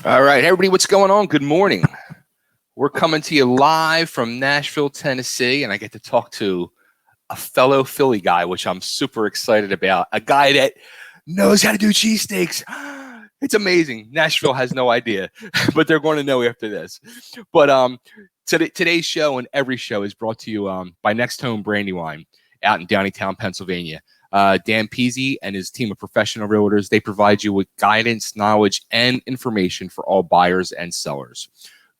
All right, everybody, what's going on? Good morning. We're coming to you live from Nashville, Tennessee, and I get to talk to a fellow Philly guy, which I'm super excited about. A guy that knows how to do cheesesteaks. It's amazing. Nashville has no idea, but they're going to know after this. But today's show and every show is brought to you by Next Home Brandywine out in Downingtown, Pennsylvania. Dan Peasy and his team of professional realtors, they provide you with guidance, knowledge, and information for all buyers and sellers.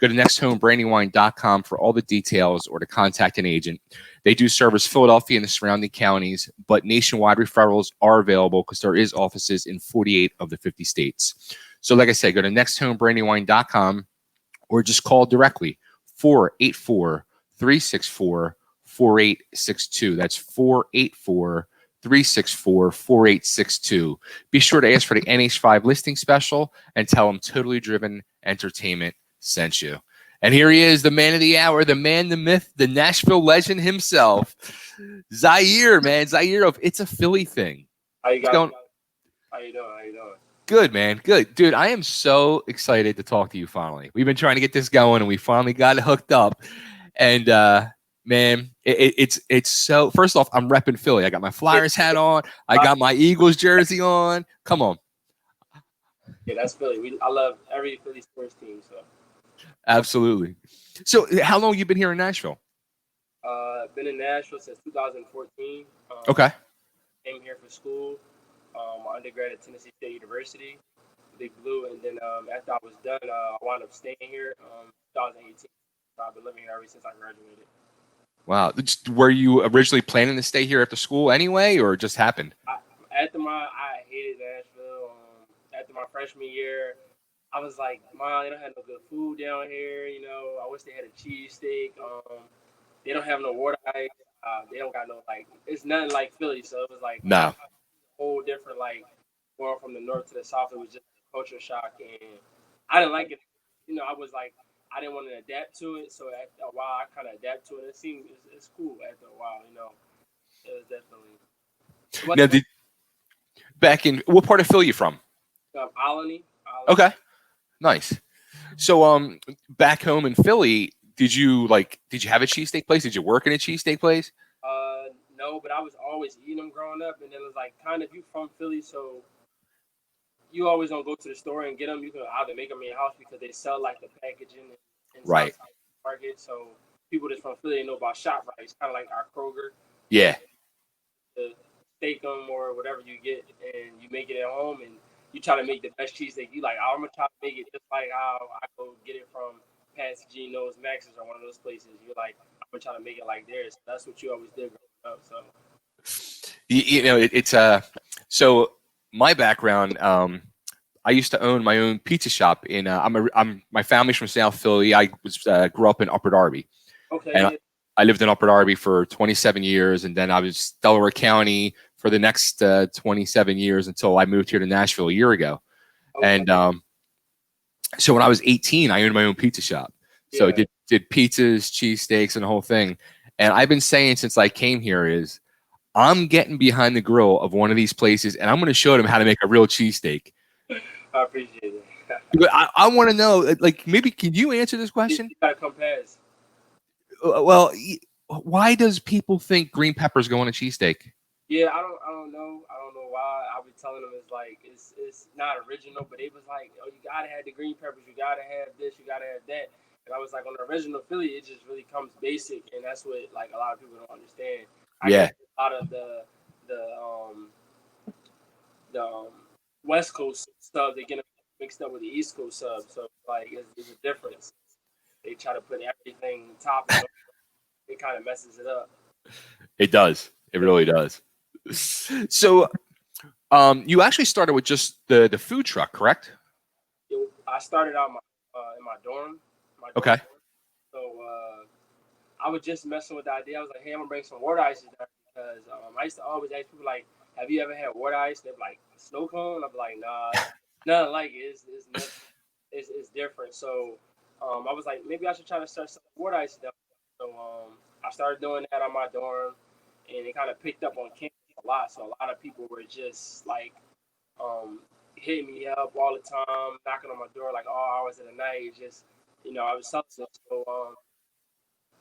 Go to nexthomebrandywine.com for all the details or to contact an agent. They do service Philadelphia and the surrounding counties, but nationwide referrals are available because there is offices in 48 of the 50 states. So like I said, go to nexthomebrandywine.com or just call directly 484-364-4862. That's 484-364-4862. Be sure to ask for the NH5 listing special and tell them Totally Driven Entertainment sent you. And here he is, the man of the hour, the man, the myth, the Nashville legend himself, Zyhir, man. Zyhir of It's a Philly Thing. How you doing? How you doing? Good, man. Good. Dude, I am so excited to talk to you finally. We've been trying to get this going, and we finally got it hooked up. And, man, it's so, first off, I'm repping Philly. I got my Flyers hat on. I got my Eagles jersey on. Come on. Yeah, that's Philly. I love every Philly sports team. So absolutely. So how long have you been here in Nashville? Been in Nashville since 2014. Okay. Came here for school. My undergrad at Tennessee State University, Big Blue, and then after I was done, I wound up staying here 2018. So I've been living here ever since I graduated. Wow. Were you originally planning to stay here after school anyway, or it just happened? I hated Nashville. After my freshman year, I was like, Mom, they don't have no good food down here. You know, I wish they had a cheesesteak. They don't have no water ice. They don't got no, like, it's nothing like Philly. So it was like, no. A whole different, like, going from the north to the south. It was just a culture shock. And I didn't like it. You know, I was like, I didn't want to adapt to it. So after a while, I kind of adapt to it. It seemed, it's cool after a while, you know. It was definitely. Now, back in, what part of Philly are you from? Alany. Okay. Nice. So, back home in Philly, did you have a cheesesteak place? Did you work in a cheesesteak place? No, but I was always eating them growing up, and it was like kind of, you from Philly, so you always don't go to the store and get them. You can either make them in your house because they sell like the packaging in right market. So people that's from Philly know about ShopRite. It's kind of like our Kroger. Yeah. To steak them or whatever you get, and you make it at home, and you try to make the best cheesesteak. You like, I'm gonna try to make it just like how I go get it from Gino's, Max's, or one of those places. You're like, I'm gonna try to make it like theirs. That's what you always did growing up. So, you know, it's so my background. I used to own my own pizza shop in. My family's from South Philly. I grew up in Upper Darby. Okay. And I lived in Upper Darby for 27 years, and then I was Delaware County for the next 27 years until I moved here to Nashville a year ago. Okay. And so when I was 18, I owned my own pizza shop. So I did pizzas, cheesesteaks, and the whole thing. And I've been saying since I came here is I'm getting behind the grill of one of these places, and I'm going to show them how to make a real cheesesteak. I appreciate it. But I want to know, like, maybe can you answer this question? You gotta come past. Well, why does people think green peppers go on a cheesesteak? Yeah, I don't know. I don't know why. I was telling them it's like it's not original, but it was like, oh, you gotta have the green peppers, you gotta have this, you gotta have that. And I was like, on the original Philly, it just really comes basic, and that's what like a lot of people don't understand. I guess a lot of the West Coast stuff, they get mixed up with the East Coast subs, so like it's a difference. They try to put everything top, and it kind of messes it up. It does. It really does. So, You actually started with just the food truck, correct? I started out in my dorm. Okay. So I was just messing with the idea. I was like, hey, I'm gonna bring some water ices down because I used to always ask people like, have you ever had water ice? They're like, a snow cone. I'm like, nah, nothing like it. It's different. So I was like, maybe I should try to start some water ice down. So I started doing that on my dorm, and it kind of picked up on campus a lot. So a lot of people were just like hitting me up all the time, knocking on my door like all hours of the night. Just I was something. So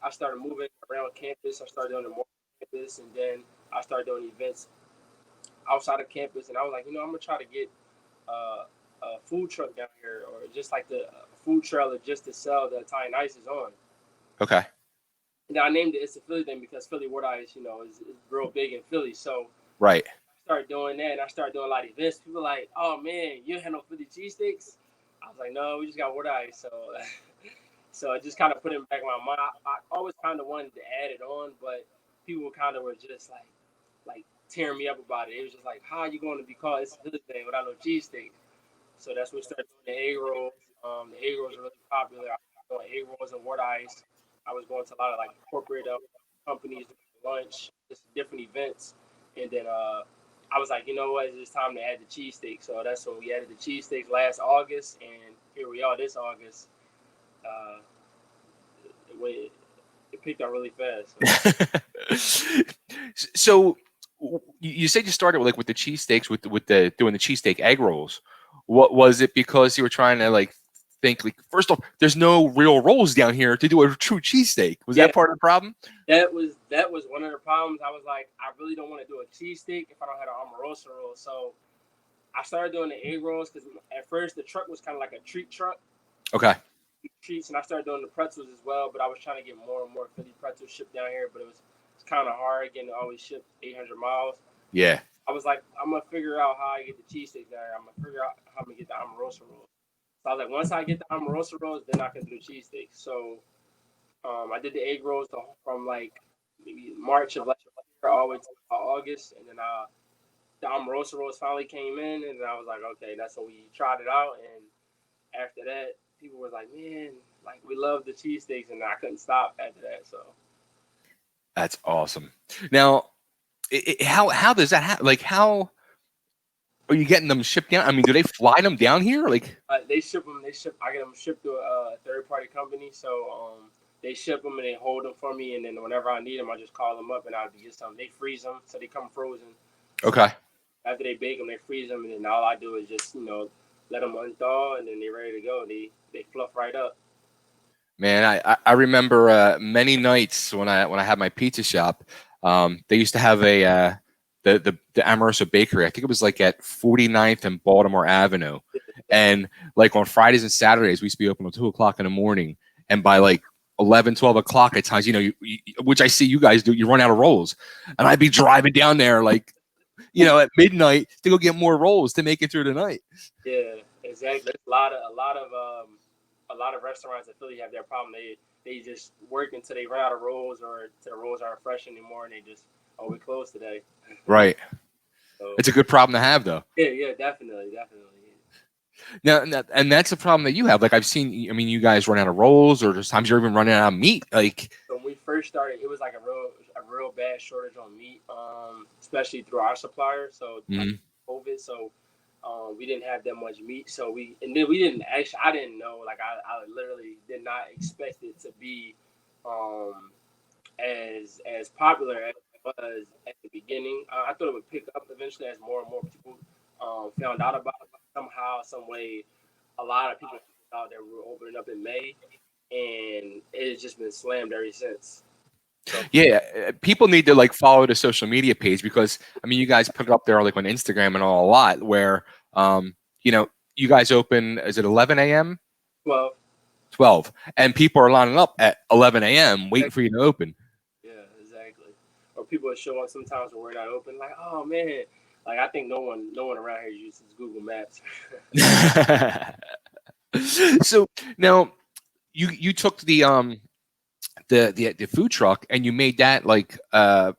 I started moving around campus. I started doing more campus, and then I started doing events outside of campus. And I was like, I'm gonna try to get a food truck down here, or just like the food trailer, just to sell the Italian ices on. Okay. And I named it ItzaPhillyThing because Philly water ice, is real big in Philly. So Right. I started doing that, and I started doing a lot of events. People were like, oh man, you don't have no Philly cheesesteaks? I was like, no, we just got water ice. So So I just kind of put it back in my mind. I always kind of wanted to add it on, but people kind of were just like tearing me up about it. It was just like, how are you going to be called It's a Good Thing without no cheesesteak? So that's when we started doing the egg rolls. The egg rolls are really popular. I was doing egg rolls and water ice. I was going to a lot of like corporate companies doing lunch, just different events. And then I was like, you know what? It's just time to add the cheesesteak. So that's when we added the cheesesteaks last August, and here we are this August. Uh, it picked up really fast. So you said you started with the cheesesteaks, with the doing the cheesesteak egg rolls. What was it? Because you were trying to like think like, first off, there's no real rolls down here to do a true cheesesteak. Was that part of the problem? That was one of the problems. I was like, I really don't want to do a cheesesteak if I don't have an Omarosa roll. So I started doing the egg rolls because at first the truck was kind of like a treat truck. Okay. Treats, and I started doing the pretzels as well, but I was trying to get more and more Philly pretzels shipped down here, but it's kind of hard getting to always ship 800 miles. Yeah. I was like, I'm gonna figure out how I get the cheesesteaks down here. I'm gonna figure out how I'm gonna get the Omarosa rolls. So I was like, once I get the Omarosa rolls, then I can do the cheesesteaks. So I did the egg rolls from like maybe March of last year all the way to August, and then the Omarosa rolls finally came in, and I was like, okay, that's when we tried it out, and after that, people were like, man, like we love the cheesesteaks, and I couldn't stop after that. So that's awesome. Now, how does that happen? Like, how are you getting them shipped down? I mean, do they fly them down here? Like, they ship them. I get them shipped to a third-party company. So they ship them and they hold them for me, and then whenever I need them, I just call them up and I'll get some. They freeze them, so they come frozen. Okay. After they bake them, they freeze them, and then all I do is just let them unthaw, and then they're ready to go. They fluff right up. Man, I remember many nights when I had my pizza shop. They used to have a the Amoroso Bakery. I think it was like at 49th and Baltimore Avenue, and like on Fridays and Saturdays we used to be open until 2:00 in the morning, and by like 11, 12 o'clock at times, which I see you guys do, you run out of rolls, and I'd be driving down there like, at midnight to go get more rolls to make it through the night. Yeah, exactly. A lot of restaurants in Philly have that problem. They just work until they run out of rolls, or till the rolls aren't fresh anymore, and they just, we closed today. Right. So, it's a good problem to have, though. Yeah, definitely. Now, and that's a problem that you have. Like, I've seen, I mean, you guys run out of rolls, or just times you're even running out of meat. Like, so when we first started, it was like a real bad shortage on meat, especially through our supplier. So COVID, so we didn't have that much meat. So I didn't know. Like, I literally did not expect it to be as popular as it was at the beginning. I thought it would pick up eventually as more and more people found out about it. Somehow, some way, a lot of people out there were opening up in May, and it has just been slammed ever since. So, yeah, people need to like follow the social media page, because I mean, you guys put it up there like on Instagram and all a lot, where you guys open, is it 11 a.m.? 12, and people are lining up at 11 a.m. waiting for you to open. Yeah, exactly. Or people will show up sometimes when we're not open, like, oh man. Like, I think no one around here uses Google Maps. So now you took the food truck and you made that like a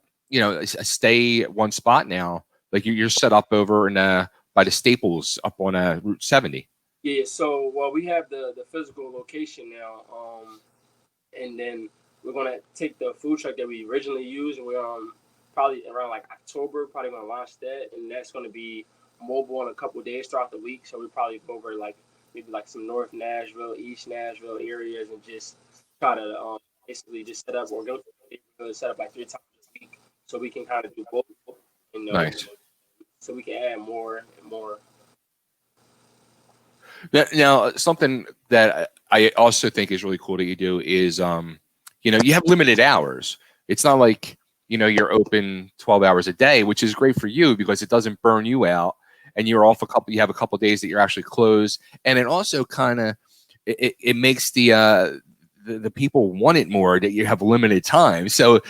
stay at one spot now. Like you're set up over in by the Staples up on Route 70. Yeah, so well, we have the physical location now, and then we're gonna take the food truck that we originally used, and we're probably around like October, probably gonna launch that, and that's gonna be mobile in a couple of days throughout the week. So we probably go over like maybe like some North Nashville, East Nashville areas, and just try to basically just set up or go set up like 3 times a week, so we can kind of do both, you know, Nice. so we can add more and more. Now, something that I also think is really cool that you do is, you have limited hours. It's not like, you're open 12 hours a day, which is great for you because it doesn't burn you out. And you have a couple days that you're actually closed. And it also kind of, it makes the people want it more that you have limited time. So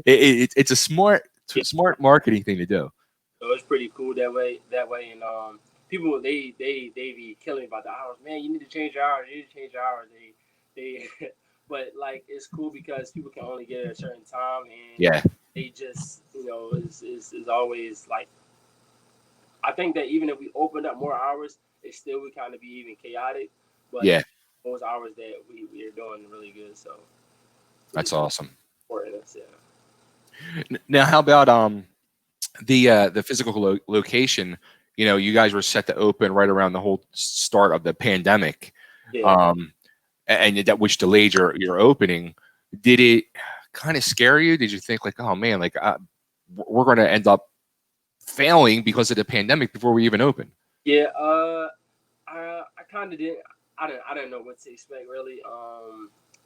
it's a smart marketing thing to do. So it's pretty cool that way. And people they be killing me about the hours. Man, you need to change your hours. You need to change your hours. They but like it's cool because people can only get it at a certain time, and Yeah. they just is always like. I think that even if we opened up more hours, it still would kind of be even chaotic. But Yeah. those hours that we're doing really good. So That's awesome. Yeah. Now, how about the physical location? You guys were set to open right around the whole start of the pandemic, Yeah. and that which delayed your opening. Did it kind of scare you? Did you think like, oh man, like we're going to end up failing because of the pandemic before we even open? Yeah. I kind of didn't. I didn't know what to expect really.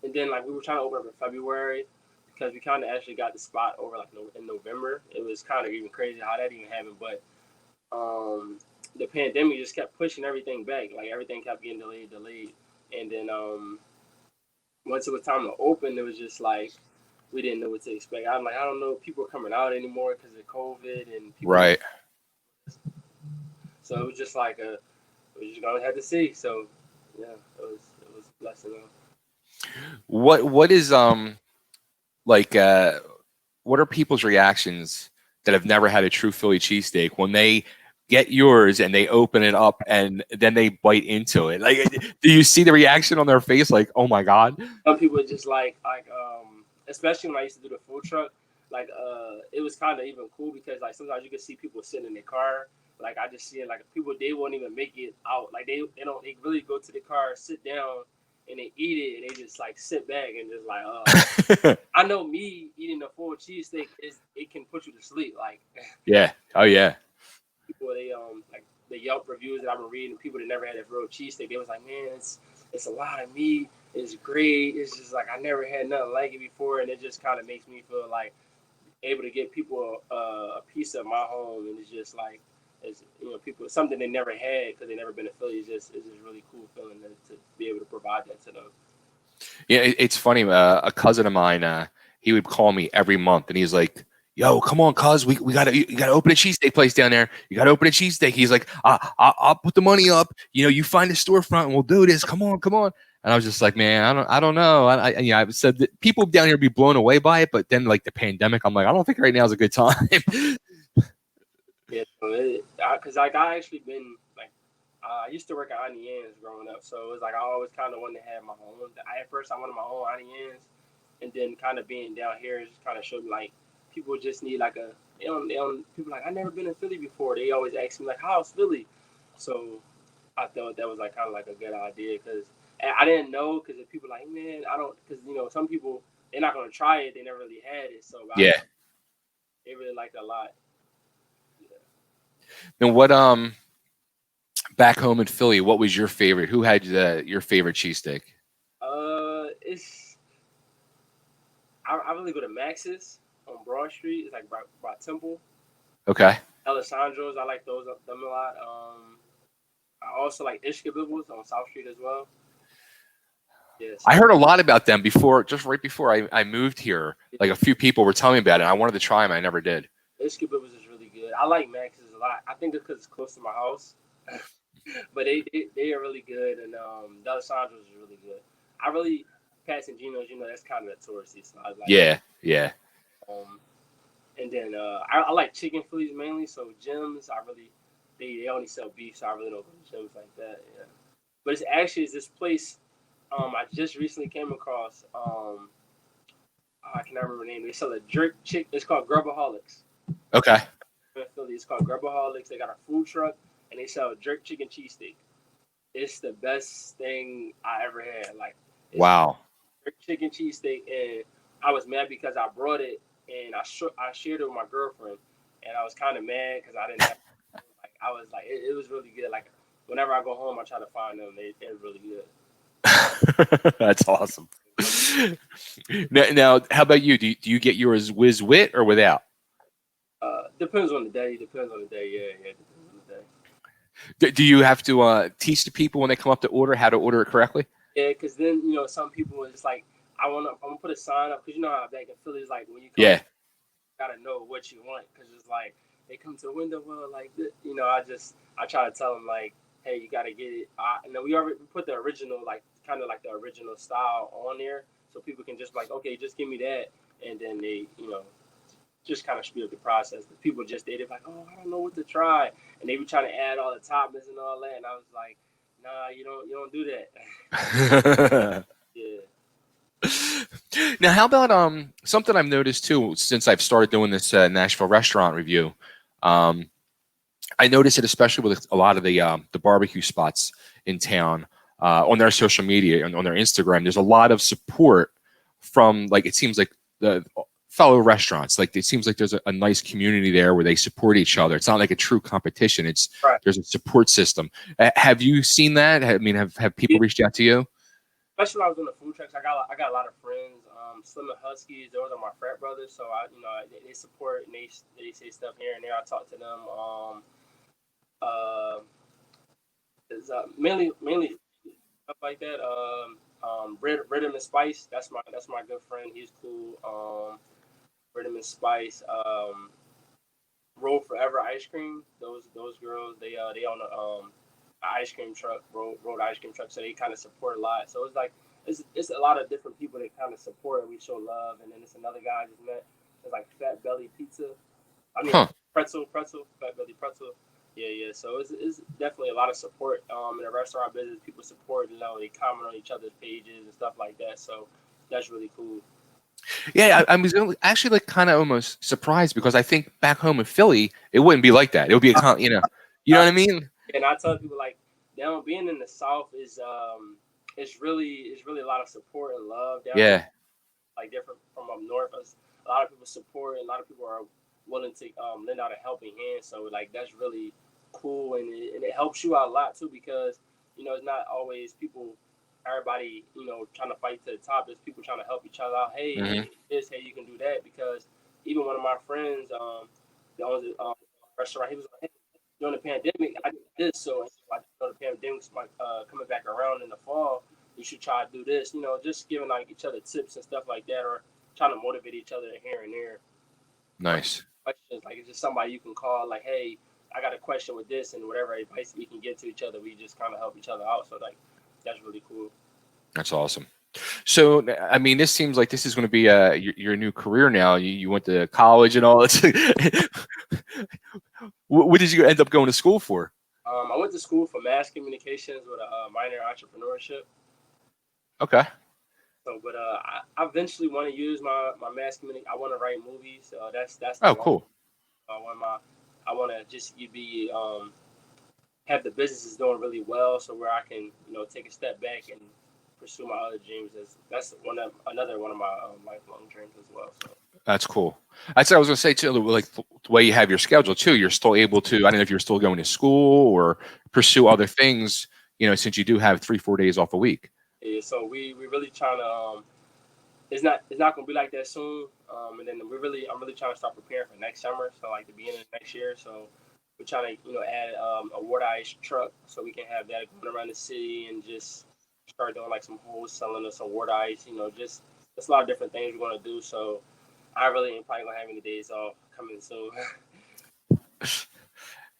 And then like we were trying to open up in February because we kind of actually got the spot over like in November. It was kind of even crazy how that even happened, but the pandemic just kept pushing everything back. Like everything kept getting delayed, and then once it was time to open, it was just like we didn't know what to expect. I'm like, I don't know if people are coming out anymore because of COVID and people. Right. So it was just like we just gonna have to see. So yeah, it was a blessing. What is like what are people's reactions that have never had a true Philly cheesesteak when they get yours and they open it up and then they bite into it? Like, do you see the reaction on their face? Like, oh my God. Some people just like especially when I used to do the food truck, like it was kind of even cool because like sometimes you can see people sitting in their car. Like I just see it, like people they won't even make it out. Like they really go to the car, sit down, and they eat it, and they just like sit back and just like I know me eating a full cheesesteak it can put you to sleep. Like Yeah. Oh yeah. people they like the Yelp reviews that I've been reading, people that never had a real cheesesteak, they was like, man, it's a lot of meat. It's great. It's just like I never had nothing like it before, and it just kind of makes me feel like able to get people a piece of my home, and it's just like it's people something they never had because they never been a Philly. It's just really cool feeling to be able to provide that to them. Yeah, it's funny. A cousin of mine, he would call me every month, and he's like, "Yo, come on, cuz you gotta open a cheesesteak place down there. You gotta open a cheesesteak." He's like, "I'll put the money up. You find a storefront, and we'll do this. Come on, come on." And I was just like, "Man, I don't know." I said that people down here be blown away by it, but then like the pandemic, I'm like, I don't think right now is a good time. Yeah, because like I actually been like. I used to work at Auntie Anne's growing up, so it was like I always kind of wanted to have my own. At first, I wanted my own Auntie Anne's, and then kind of being down here just kind of showed me like people just need like people like I never been in Philly before. They always ask me like how's Philly, so I thought that was like kind of like a good idea because I didn't know because if people like man I don't because some people they're not gonna try it, they never really had it, so Yeah. they really liked it a lot. Yeah. And what back home in Philly, what was your favorite? Who had your favorite cheesesteak? It's I really go to Max's on Broad Street. It's like by Temple. Okay. Alessandro's, I like them a lot. I also like Ishkabibble's on South Street as well. Yes. I heard a lot about them just right before I moved here. Like a few people were telling me about it. I wanted to try them. I never did. Ishkabibble's is really good. I like Max's a lot. I think it's because it's close to my house. But they are really good, and the Alessandro's is really good. I really Pat's and Gino's, that's kind of the touristy side. Like, yeah. Um, And then I like chicken Phillies mainly. So gyms, they only sell beef, so I really don't go to gyms like that. Yeah. But it's actually this place I just recently came across. I cannot remember the name. They sell a jerk chick. It's called Grubaholics. Okay. In Philly, it's called Grubaholics. They got a food truck and they sell jerk chicken cheesesteak. It's the best thing I ever had. Like, it's Wow. jerk chicken cheesesteak, and I was mad because I brought it and I shared it with my girlfriend, and I was kind of mad because I didn't have. Like, I was like, it was really good. Like, whenever I go home, I try to find them. They're really good. That's awesome. Now, how about you? Do you get yours whiz wit or without? Depends on the day. Depends on the day. Yeah, depends on the day. Do you have to teach the people when they come up to order how to order it correctly? Yeah, because then some people is like, I'm gonna put a sign up because you know how back in Philly is like when you come, Yeah. you gotta know what you want because it's like they come to the window well like this. I try to tell them like, hey, you gotta get it. And then we already put the original like kind of like the original style on there so people can just like, okay, just give me that, and then they just kind of speed up the process. The people just they're like, oh, I don't know what to try, and they were trying to add all the toppings and all that, and I was like, nah, you don't do that. Yeah. Now, how about something I've noticed too since I've started doing this Nashville restaurant review. I notice it especially with a lot of the barbecue spots in town on their social media and on their Instagram. There's a lot of support from like it seems like the fellow restaurants. Like it seems like there's a nice community there where they support each other. It's not like a true competition. It's Right. There's a support system. Have you seen that? I mean, have people reached out to you? Especially when I was doing the food trucks, I got a lot of friends. Slim and Huskies, those are my frat brothers, so they support and they say stuff here and there. I talk to them. It's, mainly stuff like that. Rhythm and Spice. That's my good friend. He's cool. Rhythm and Spice. Roll Forever Ice Cream. Those girls. They own a ice cream truck, road ice cream truck. So they kind of support a lot. So it's like it's a lot of different people that kind of support and we show love. And then it's another guy I just met. It's like Fat Belly Pizza. I mean pretzel, Fat Belly Pretzel. Yeah. So it's definitely a lot of support in the restaurant business. People support, they comment on each other's pages and stuff like that. So that's really cool. Yeah, I was actually like kind of almost surprised because I think back home in Philly, it wouldn't be like that. It would be you know what I mean? And I tell people like down being in the South is it's really a lot of support and love down Yeah. like different from up north. A lot of people support and a lot of people are willing to lend out a helping hand. So like that's really cool and it helps you out a lot too because it's not always everybody trying to fight to the top. It's people trying to help each other out. Hey, this, hey, you can do that because even one of my friends that owns a restaurant, he was like, hey, during the pandemic, I did this, so I know the pandemic's coming back around in the fall. You should try to do this, just giving like each other tips and stuff like that, or trying to motivate each other here and there. Nice. Questions like it's just somebody you can call, like, hey, I got a question with this, and whatever advice we can give to each other, we just kind of help each other out. So like that's really cool. That's awesome. So, I mean, this seems like this is going to be your new career now. You went to college and all that. What did you end up going to school for? I went to school for mass communications with a minor in entrepreneurship. Okay. So, but I eventually want to use my mass communication. I want to write movies. That's Cool. I want to just be have the businesses doing really well, so where I can take a step back and pursue my other dreams. That's another one of my lifelong dreams as well. So that's cool. That's what I was going to say too. Like the way you have your schedule too, you're still able to. I don't know if you're still going to school or pursue other things. Since you do have 3-4 days off a week. Yeah. So we really trying to. It's not going to be like that soon. And then I'm really trying to start preparing for next summer. So like the beginning of next year. So we're trying to add a water ice truck so we can have that going around the city and just start doing like some wholesaling of some water ice. Just a lot of different things we're going to do. So I really ain't probably going to have any days off coming soon.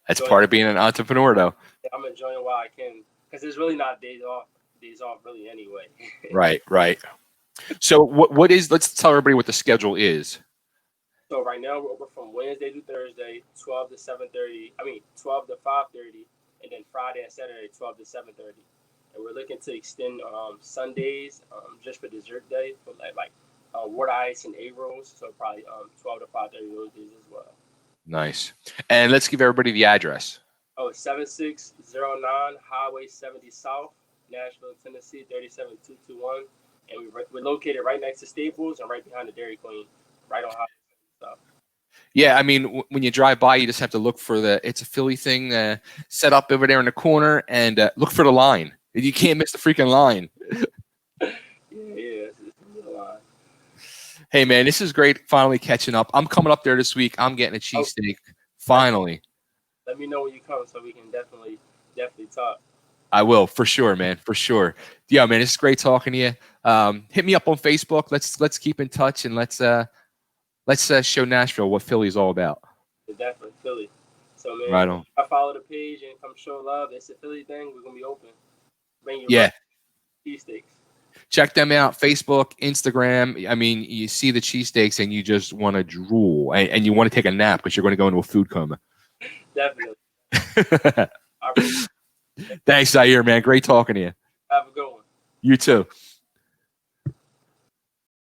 That's part of being an entrepreneur, though. Yeah, I'm enjoying while I can because there's really not days off really anyway. Right. So what is? Let's tell everybody what the schedule is. So right now we're open from Wednesday to Thursday, 12 to 7:30. I mean 12 to 5:30, and then Friday and Saturday 12 to 7:30. And we're looking to extend Sundays just for dessert day for water ice and egg rolls. So probably 12 to 5:30 those days as well. Nice. And let's give everybody the address. Oh, 7609 Highway 70 South, Nashville, Tennessee 37221. And we're located right next to Staples and right behind the Dairy Queen, right on Highway 70 South. Yeah, I mean, when you drive by, you just have to look for the It's a Philly Thing set up over there in the corner, and look for the line. You can't miss the freaking line. Yeah, it's a line. Hey, man, this is great finally catching up. I'm coming up there this week. I'm getting a cheesesteak. Finally. Let me know when you come so we can definitely talk. I will, for sure, man, for sure. Yeah, man, it's great talking to you. Hit me up on Facebook. Let's keep in touch, and let's show Nashville what Philly's all about. Definitely Philly. So man, Right on. I follow the page and come show love. It's a Philly thing. We're gonna be open. Bring your Yeah. cheesesteaks. Check them out. Facebook, Instagram. I mean, you see the cheesesteaks and you just want to drool, and you want to take a nap because you're going to go into a food coma. Definitely. Thanks, Zyhir, man. Great talking to you. Have a good one. You too.